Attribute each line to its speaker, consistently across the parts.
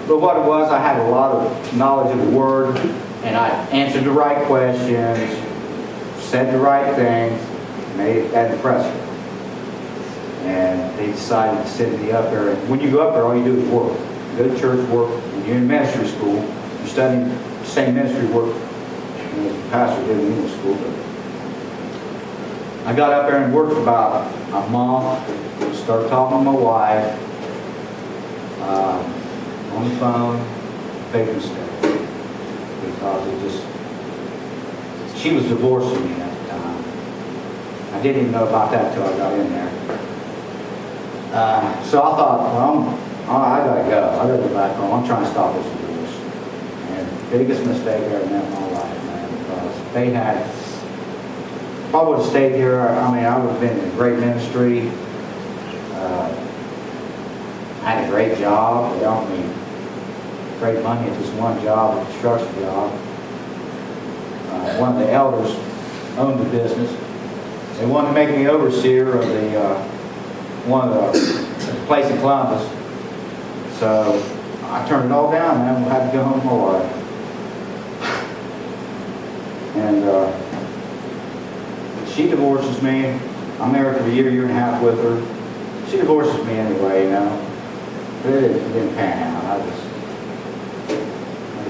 Speaker 1: But what it was, I had a lot of knowledge of the Word, and I answered the right questions, said the right things, made that impressive. And they decided to send me up there. And when you go up there, all you do is work. You go to church, work. When you're in ministry school, you're studying the same ministry work as the pastor did in English school. But I got up there and worked for about a month. Started talking to my wife on the phone, making stuff. Because it just, she was divorcing me at the time. I didn't even know about that until I got in there. So I thought, well, I gotta go. I gotta go back home. I'm trying to stop this divorce. And the biggest mistake I ever made in my life, man, because they had, if I would have stayed here, I mean, I would have been in a great ministry. I had a great job. They offered me great money at this one job, a construction job. One of the elders owned the business. They wanted to make me overseer of the one of the place in Columbus. So I turned it all down, and I had to go home with my wife. And she divorces me. I'm married for a year and a half with her. She divorces me anyway, you know. But it didn't pan out. I made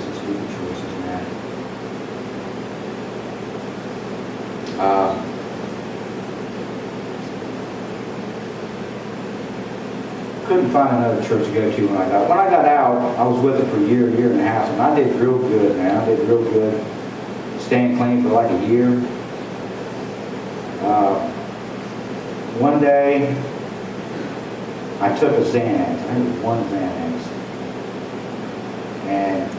Speaker 1: some stupid choices, man. Couldn't find another church to go to when I got out. I was with it for a year and a half, and I did real good, man. I did real good. Staying clean for like a year. One day, I took a Xanax. I think it was one Xanax. And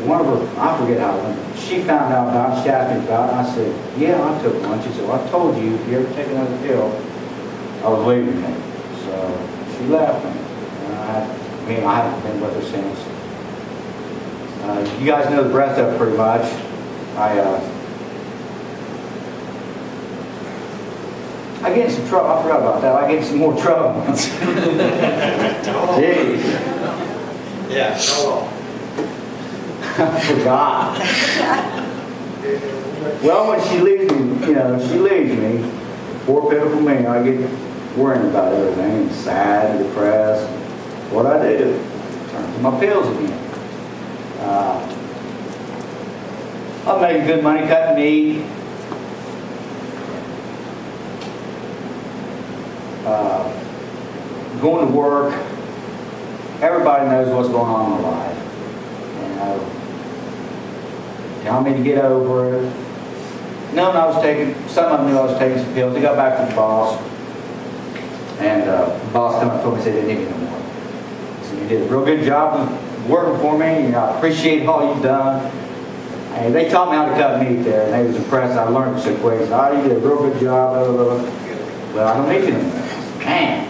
Speaker 1: one of her, I forget how long, she found out about it, she asked me about it, and I said, yeah, I took one. She said, well, I told you, if you ever take another pill, I was leaving you. So she left me. And I haven't been with her since. You guys know the rest of it pretty much. I get in some trouble. I forgot about that. I get in some more trouble. Jeez.
Speaker 2: Yeah, hold on.
Speaker 1: I forgot. Well, when she leaves me, she leaves me. Poor pitiful me. I get worrying about everything, sad, depressed. What I do? Turn to my pills again. I'm making good money cutting meat. Going to work. Everybody knows what's going on in my life. Tell me to get over it. Some of them knew I was taking some pills. They got back to the boss. And the boss came up and told me, they didn't need me no more. So you did a real good job of working for me, and I appreciate all you've done. And they taught me how to cut meat there, and they was impressed. I learned it so quick. So, you did a real good job. Blah, blah, blah. Well, I don't need you no more. Man.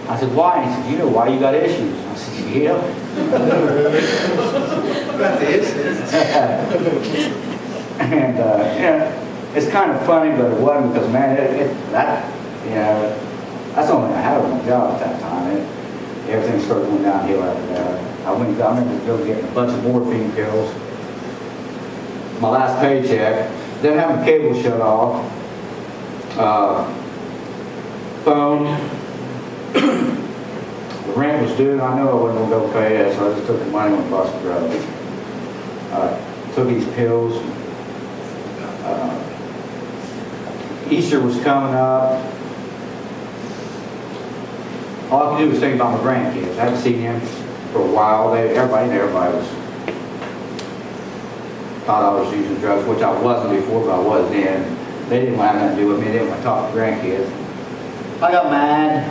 Speaker 1: I said, why? He said, you know why you got issues. I said, yeah.
Speaker 2: Got the issues.
Speaker 1: And it's kind of funny, but it wasn't because, man, that's only I had one job at that time. Everything started going downhill after that. I remember going getting a bunch of morphine pills. My last paycheck. Then having the cable shut off. Phone. The rent was due. I knew I wasn't going to go pay it, so I just took the money and went across the road. Took these pills. Easter was coming up. All I could do was think about my grandkids. I hadn't seen them for a while. Everybody was thought I was using drugs, which I wasn't before, but I was then. They didn't want nothing to do with me. They didn't want to talk to grandkids. I got mad.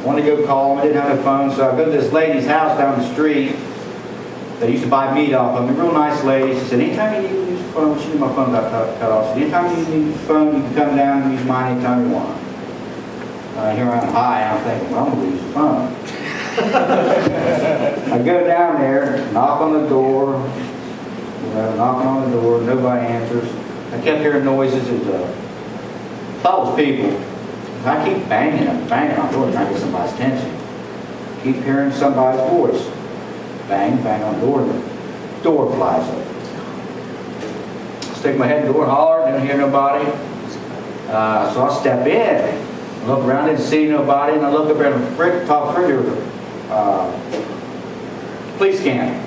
Speaker 1: Wanted to go call them. I didn't have a phone, so I go to this lady's house down the street. They used to buy meat off of me. Real nice lady. She said, anytime you need to use the phone, she knew my phone got cut off. She said, anytime you need the phone, you can come down and use mine anytime you want. Here I'm high, I'm thinking, well, I'm going to use the phone. I go down there, knock on the door, knocking on the door, nobody answers. I kept hearing noises. I thought it was people. I keep banging on the door trying to get somebody's attention. keep hearing somebody's voice. Bang, bang on the door, and the door flies open. Stick my head in the door, holler, didn't hear nobody. So I step in, look around, didn't see nobody, and I look up there in the top fridge with a police scanner.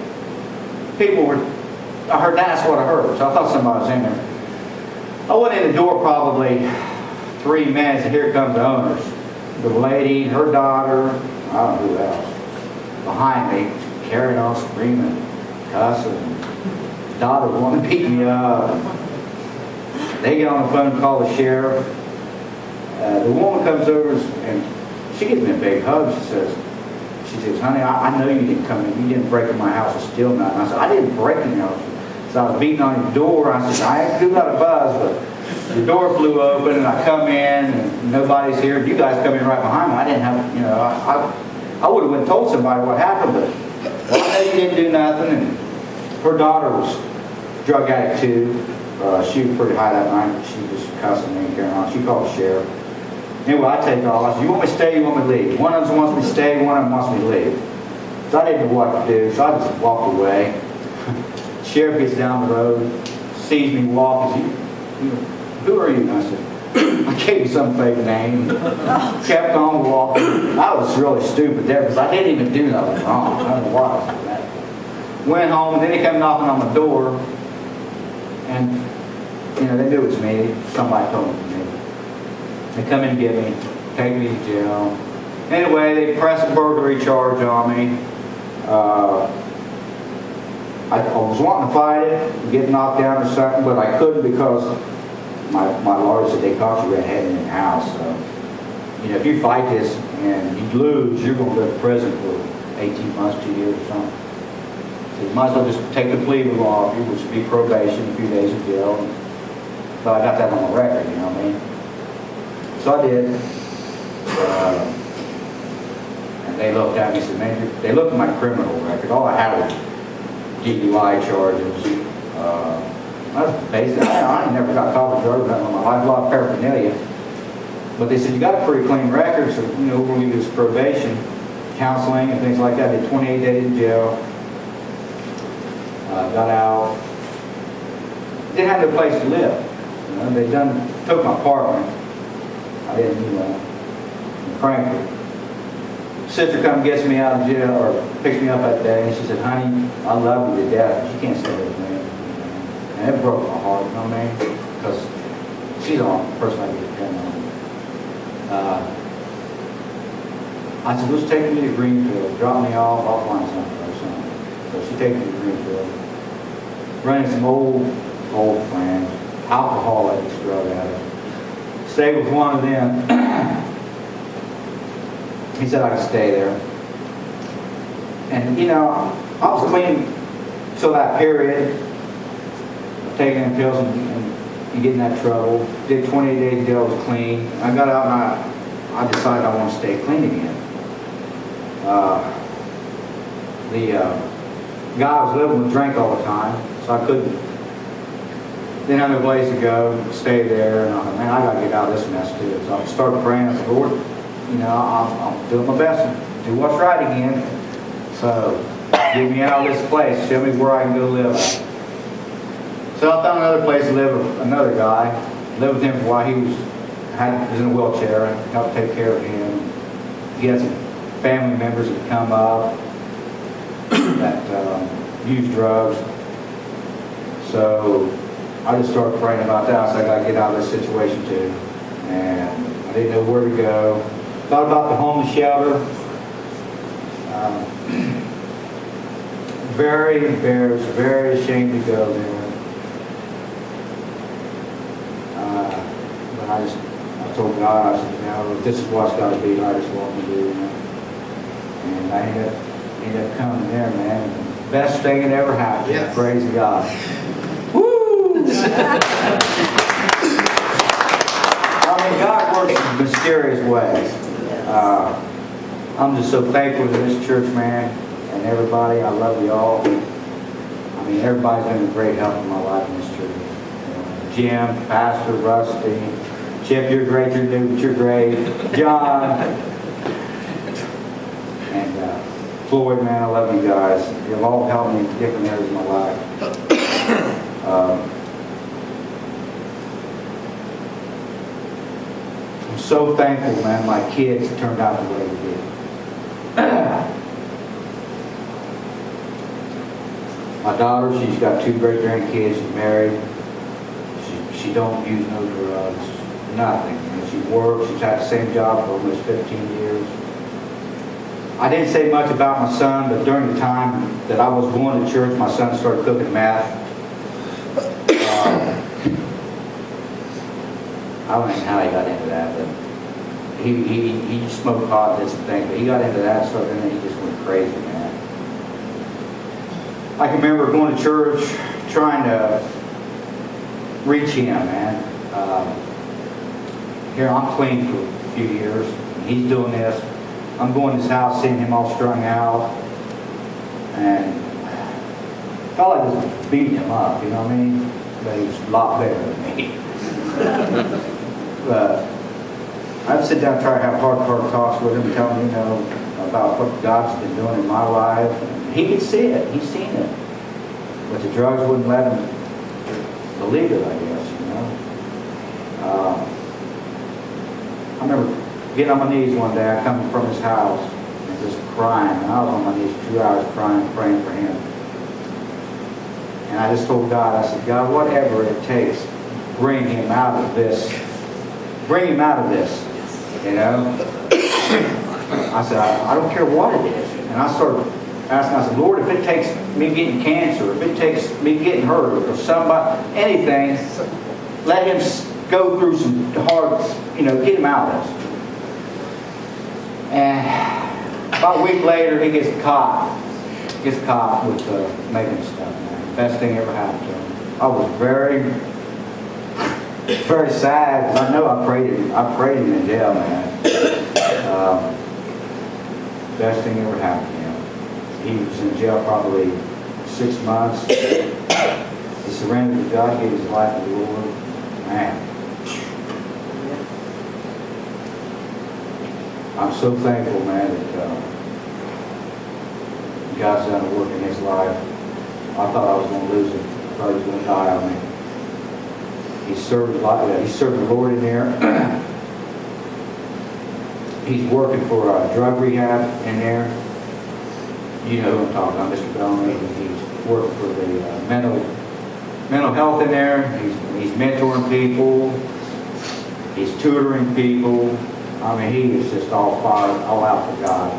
Speaker 1: People were, I heard that's what I heard, so I thought somebody was in there. I went in the door probably 3 minutes, and here comes the owners. The lady, her daughter, I don't know who else, behind me, carrying on, screaming, cussing. Daughter wanted to beat me up. They get on the phone and call the sheriff. The woman comes over and she gives me a big hug. She says, honey, I know you didn't come in. You didn't break in my house and steal nothing. I said, I didn't break in your house. So I was beating on your door. I said, I do got a buzz, but the door flew open and I come in and nobody's here. You guys come in right behind me. I didn't have, I would have went and told somebody what happened, but I know you didn't do nothing. And her daughter was a drug addict too. She was pretty high that night. She was cussing me and carrying on. She called the sheriff. Anyway, I take off. I said, you want me to stay, you want me to leave? One of them wants me to stay, one of them wants me to leave. So I didn't know what to do, so I just walked away. Sheriff gets down the road, sees me walk, and says, who are you? And I said, I gave you some fake name. Kept on walking. I was really stupid there because I didn't even do nothing wrong. I don't know why I was doing that. Went home, and then he came knocking on my door, and they knew it was me. Somebody told them it was me. They come in and get me, take me to jail. Anyway, they pressed a burglary charge on me. I was wanting to fight it, get knocked down or something, but I couldn't because my lawyer said they caught you red-handed in the house. So, if you fight this and you lose, you're going to go to prison for 18 months, 2 years or something. So you might as well just take the plea off you, which would be probation, a few days in jail. But I got that on my record, you know what I mean? So I did. And they looked at me and said, man, they looked at my criminal record. All I had was DUI charges. That's basically, I never got caught with drugs in my life, a lot of paraphernalia. But they said, you got a pretty clean record, so we're going to give you this probation, counseling, and things like that. I did 28 days in jail. Got out. Didn't have no place to live. They took my apartment. I didn't, in Frankfurt. Sister comes and gets me out of jail, or picks me up that day, and she said, honey, I love you to death. She can't say that to me. And it broke my heart, you know what I mean? Because she's the only person I can depend on. I said, let's take me to Greenfield. Drop me off, I'll find something or something. So she takes me to Greenfield. Running some old friends, alcoholics, drug addicts. Stayed with one of them. He said I could stay there. And, I was clean till that period. Taking pills and getting that trouble. Did 28 days jail, was clean. I got out and I decided I want to stay clean again. The guy I was living with drank all the time, so I didn't have no place to go, stay there, and I thought, man, I got to get out of this mess too. So I started praying. I said, Lord, I'm doing my best to do what's right again. So get me out of this place. Show me where I can go live. So I found another place to live with another guy. Lived with him for a while. He was in a wheelchair and helped take care of him. He had some family members that come up that use drugs. So I just started praying about that. So I got to get out of this situation too. And I didn't know where to go. Thought about the homeless shelter. Very embarrassed, very ashamed to go there. But I told God, I said, if this is what it's got to be, I just want to do. And I ended up coming there, man. Best thing that ever happened. Yes. Praise God. Woo! God works in mysterious ways. I'm just so thankful to this church, man, and everybody. I love you all. Everybody's been a great help in my life in this church. Jim, Pastor, Rusty, Chip, you're great. You're new, but you're great. John, and Floyd, man, I love you guys. You've all helped me in different areas of my life. I'm so thankful, man, my kids turned out the way they did. My daughter, she's got 2 great grandkids. She's married. She don't use no drugs, nothing. She works. She's had the same job for almost 15 years. I didn't say much about my son, but during the time that I was going to church, my son started cooking meth. I don't know how he got into that, but he smoked pot, did some things, but he got into that stuff, and then he just went crazy, man. I can remember going to church, trying to reach him, man. Here, I'm clean for a few years. He's doing this. I'm going to his house, seeing him all strung out, and felt like I was beating him up, you know what I mean? But he was a lot better than me. But I'd sit down and try to have hard talks with him, tell him, you know, about what God's been doing in my life. And he could see it. He's seen it. But the drugs wouldn't let him believe it, I guess, you know. I remember getting on my knees one day. I come from his house and just crying. And I was on my knees for 2 hours crying, praying for him. And I just told God, I said, God, whatever it takes, bring him out of this. Bring him out of this, you know. I said, I don't care what it is. And I started asking, I said, Lord, if it takes me getting cancer, if it takes me getting hurt, or somebody, anything, let him go through some hard, you know, get him out of this. And about a week later, he gets caught. With making stuff, man. Best thing ever happened to him. I was very sad. I know I prayed him in jail, man. Best thing ever happened to him. He was in jail probably 6 months. He surrendered to God, gave his life to the Lord. Man. I'm so thankful, man, that God's done a work in his life. I thought I was going to lose him. I thought he was going to die on me. He served the Lord in there. He's working for drug rehab in there. You know who I'm talking about, Mr. Bellamy. He's working for the mental health in there. He's mentoring people. He's tutoring people. I mean, he is just all fired, all out for God.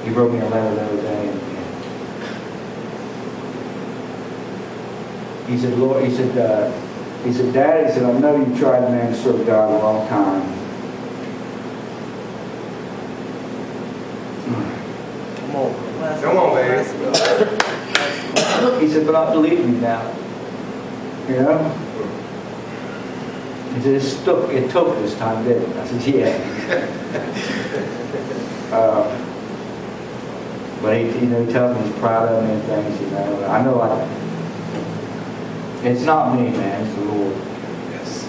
Speaker 1: He wrote me a letter the other day, and he said, Lord, he said, Dad, he said, I know you tried, man, to serve God a long time.
Speaker 2: Come on, baby.
Speaker 1: He said, but I'm believing you now. You know? He said, it took this time, didn't it? I said, yeah. But he tells me he's proud of me and things, you know. I know it's not me, man, it's the Lord.
Speaker 2: Yes.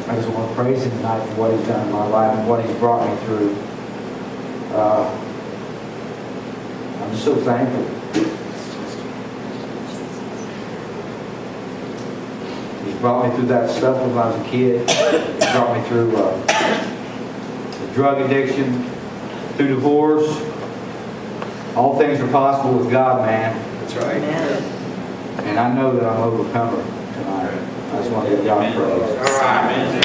Speaker 1: I just want to praise him tonight for what he's done in my life and what he's brought me through. I'm just so thankful. He's brought me through that stuff when I was a kid. He's brought me through the drug addiction, through divorce. All things are possible with God, man.
Speaker 2: That's right.
Speaker 1: And I know that I'm an overcomer tonight. I just want to give God praise.
Speaker 2: All right.